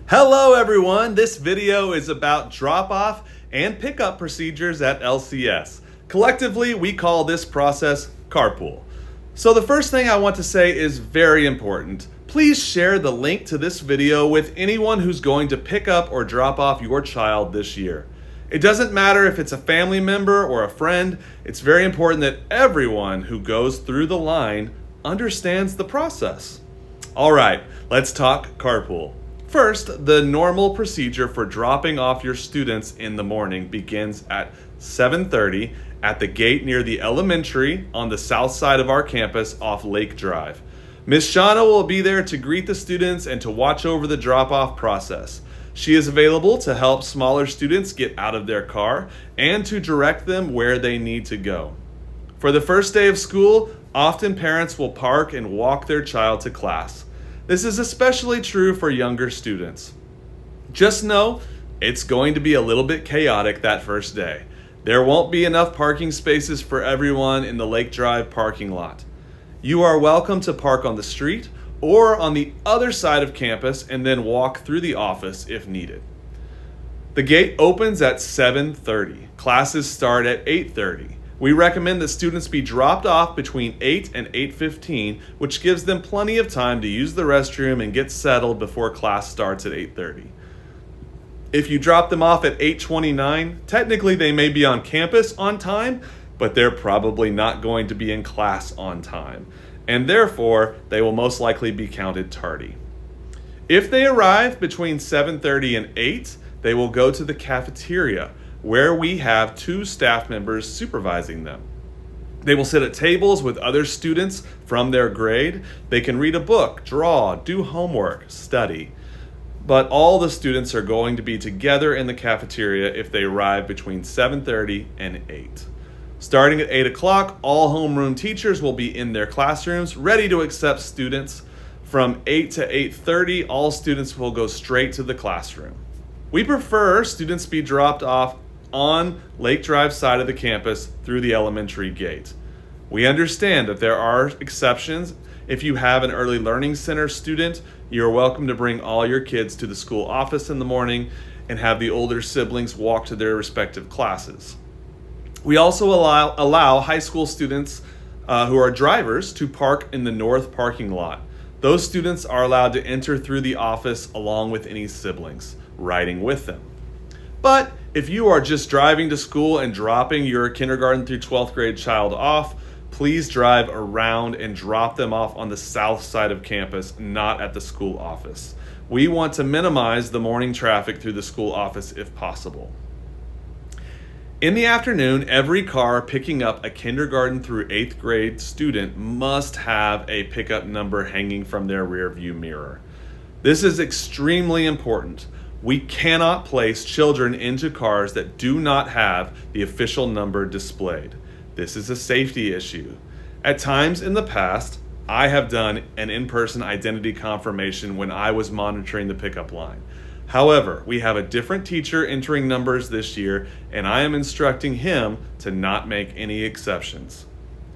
Hello everyone, this video is about drop-off and pickup procedures at LCS. Collectively, we call this process Carpool. So the first thing I want to say is very important. Please share the link to this video with anyone who's going to pick up or drop off your child this year. It doesn't matter if it's a family member or a friend, it's very important that everyone who goes through the line understands the process. All right, let's talk Carpool. First, the normal procedure for dropping off your students in the morning begins at 7:30 at the gate near the elementary on the south side of our campus off Lake Drive. Ms. Shauna will be there to greet the students and to watch over the drop-off process. She is available to help smaller students get out of their car and to direct them where they need to go. For the first day of school, often parents will park and walk their child to class. This is especially true for younger students. Just know it's going to be a little bit chaotic that first day. There won't be enough parking spaces for everyone in the Lake Drive parking lot. You are welcome to park on the street or on the other side of campus and then walk through the office if needed. The gate opens at 7:30. Classes start at 8:30. We recommend that students be dropped off between 8 and 8:15, which gives them plenty of time to use the restroom and get settled before class starts at 8:30. If you drop them off at 8:29, technically they may be on campus on time, but they're probably not going to be in class on time, and therefore they will most likely be counted tardy. If they arrive between 7:30 and 8, they will go to the cafeteria, where we have 2 staff members supervising them. They will sit at tables with other students from their grade. They can read a book, draw, do homework, study. But all the students are going to be together in the cafeteria if they arrive between 7:30 and 8. Starting at 8 o'clock, all homeroom teachers will be in their classrooms ready to accept students. From 8 to 8:30, all students will go straight to the classroom. We prefer students be dropped off on Lake Drive side of the campus through the elementary gate. We understand that there are exceptions. If you have an early learning center student, you're welcome to bring all your kids to the school office in the morning and have the older siblings walk to their respective classes. We also allow high school students who are drivers to park in the north parking lot. Those students are allowed to enter through the office along with any siblings riding with them. But if you are just driving to school and dropping your kindergarten through 12th grade child off, please drive around and drop them off on the south side of campus, not at the school office. We want to minimize the morning traffic through the school office if possible. In the afternoon, every car picking up a kindergarten through 8th grade student must have a pickup number hanging from their rear view mirror. This is extremely important. We cannot place children into cars that do not have the official number displayed. This is a safety issue. At times in the past, I have done an in-person identity confirmation when I was monitoring the pickup line. However, we have a different teacher entering numbers this year, and I am instructing him to not make any exceptions.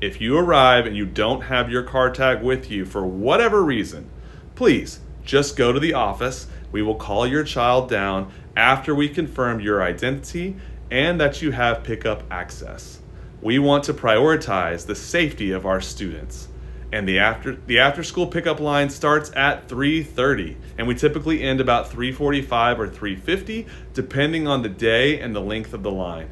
If you arrive and you don't have your car tag with you for whatever reason, please just go to the office. We will call your child down after we confirm your identity and that you have pickup access. We want to prioritize the safety of our students. And the after school pickup line starts at 3:30, and we typically end about 3:45 or 3:50, depending on the day and the length of the line.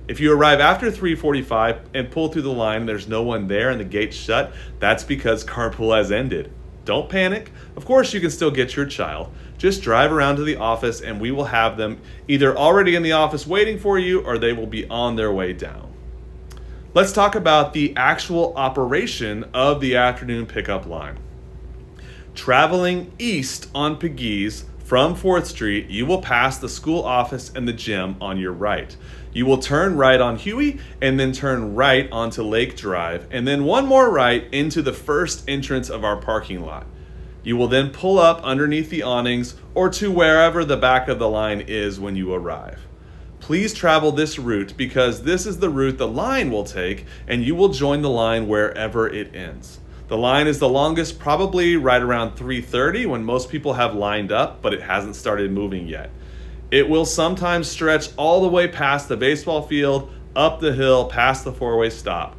If you arrive after 3:45 and pull through the line and there's no one there and the gate's shut, that's because Carpool has ended. Don't panic. Of course, you can still get your child. Just drive around to the office and we will have them either already in the office waiting for you or they will be on their way down. Let's talk about the actual operation of the afternoon pickup line. Traveling east on Pegues from 4th Street, you will pass the school office and the gym on your right. You will turn right on Huey and then turn right onto Lake Drive and then one more right into the first entrance of our parking lot. You will then pull up underneath the awnings or to wherever the back of the line is when you arrive. Please travel this route because this is the route the line will take and you will join the line wherever it ends. The line is the longest probably right around 3:30 when most people have lined up, but it hasn't started moving yet. It will sometimes stretch all the way past the baseball field, up the hill, past the four-way stop.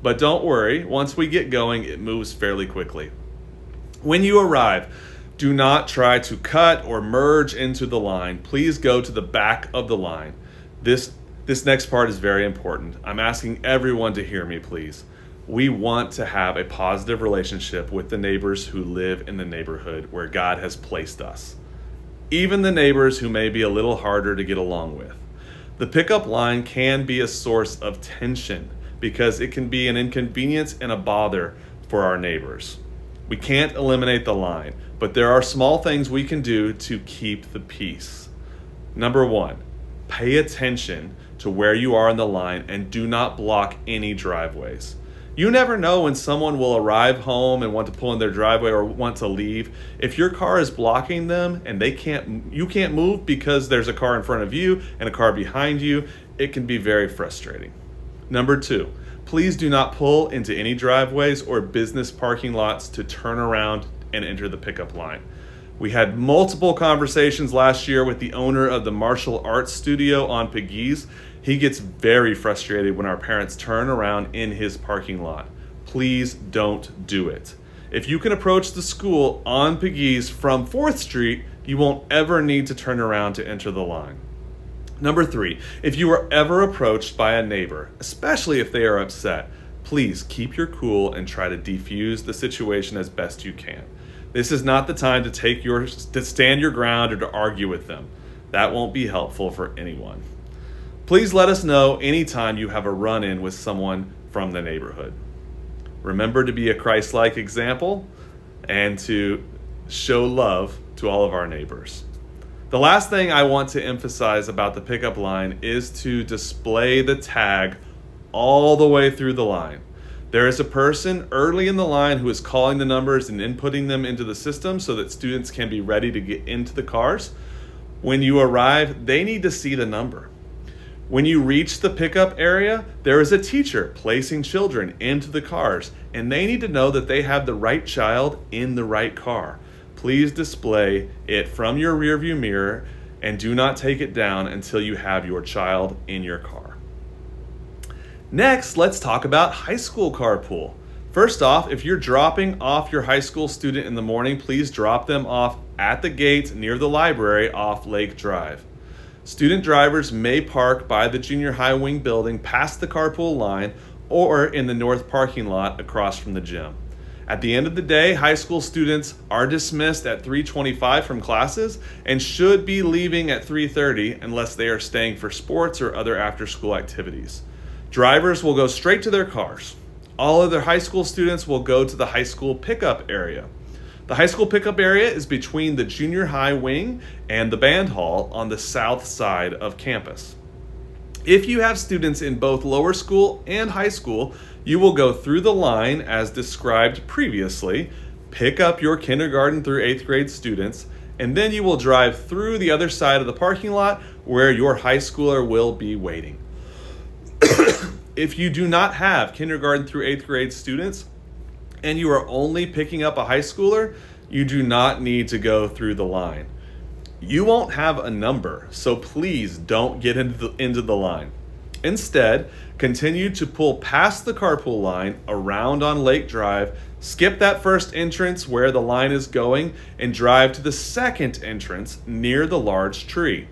But don't worry, once we get going, it moves fairly quickly. When you arrive, do not try to cut or merge into the line. Please go to the back of the line. This next part is very important. I'm asking everyone to hear me, please. We want to have a positive relationship with the neighbors who live in the neighborhood where God has placed us, even the neighbors who may be a little harder to get along with. The pickup line can be a source of tension because it can be an inconvenience and a bother for our neighbors. We can't eliminate the line, but there are small things we can do to keep the peace. Number one, pay attention to where you are in the line and do not block any driveways. You never know when someone will arrive home and want to pull in their driveway or want to leave. If your car is blocking them and you can't move because there's a car in front of you and a car behind you, it can be very frustrating. Number two, please do not pull into any driveways or business parking lots to turn around and enter the pickup line. We had multiple conversations last year with the owner of the martial arts studio on Pegues. He gets very frustrated when our parents turn around in his parking lot. Please don't do it. If you can approach the school on Pegues from 4th Street, you won't ever need to turn around to enter the line. Number three, if you are ever approached by a neighbor, especially if they are upset, please keep your cool and try to defuse the situation as best you can. This is not the time to stand your ground or to argue with them. That won't be helpful for anyone. Please let us know anytime you have a run-in with someone from the neighborhood. Remember to be a Christ-like example and to show love to all of our neighbors. The last thing I want to emphasize about the pickup line is to display the tag all the way through the line. There is a person early in the line who is calling the numbers and inputting them into the system so that students can be ready to get into the cars. When you arrive, they need to see the number. When you reach the pickup area, there is a teacher placing children into the cars, and they need to know that they have the right child in the right car. Please display it from your rearview mirror and do not take it down until you have your child in your car. Next, let's talk about high school carpool. First off, if you're dropping off your high school student in the morning, please drop them off at the gate near the library off Lake Drive. Student drivers may park by the junior high wing building past the carpool line or in the north parking lot across from the gym. At the end of the day, high school students are dismissed at 3:25 from classes and should be leaving at 3:30 unless they are staying for sports or other after-school activities. Drivers will go straight to their cars. All other high school students will go to the high school pickup area. The high school pickup area is between the junior high wing and the band hall on the south side of campus. If you have students in both lower school and high school, you will go through the line as described previously, pick up your kindergarten through 8th grade students, and then you will drive through the other side of the parking lot where your high schooler will be waiting. If you do not have kindergarten through 8th grade students and you are only picking up a high schooler, you do not need to go through the line. You won't have a number, so please don't get into the line. Instead, continue to pull past the carpool line around on Lake Drive, skip that first entrance where the line is going, and drive to the second entrance near the large tree.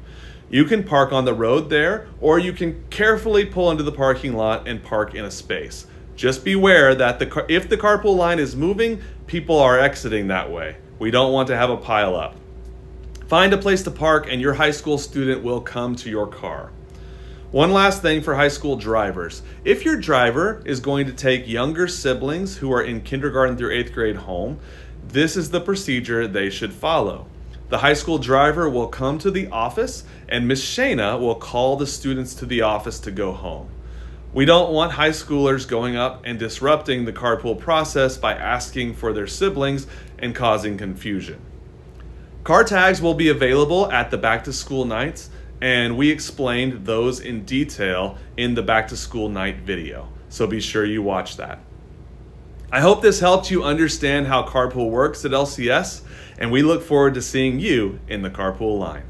You can park on the road there, or you can carefully pull into the parking lot and park in a space. Just beware that if the carpool line is moving, people are exiting that way. We don't want to have a pile up. Find a place to park and your high school student will come to your car. One last thing for high school drivers. If your driver is going to take younger siblings who are in kindergarten through 8th grade home, this is the procedure they should follow. The high school driver will come to the office and Miss Shayna will call the students to the office to go home. We don't want high schoolers going up and disrupting the carpool process by asking for their siblings and causing confusion. Car tags will be available at the back to school nights, and we explained those in detail in the back to school night video, so be sure you watch that. I hope this helped you understand how Carpool works at LCS, and we look forward to seeing you in the carpool line.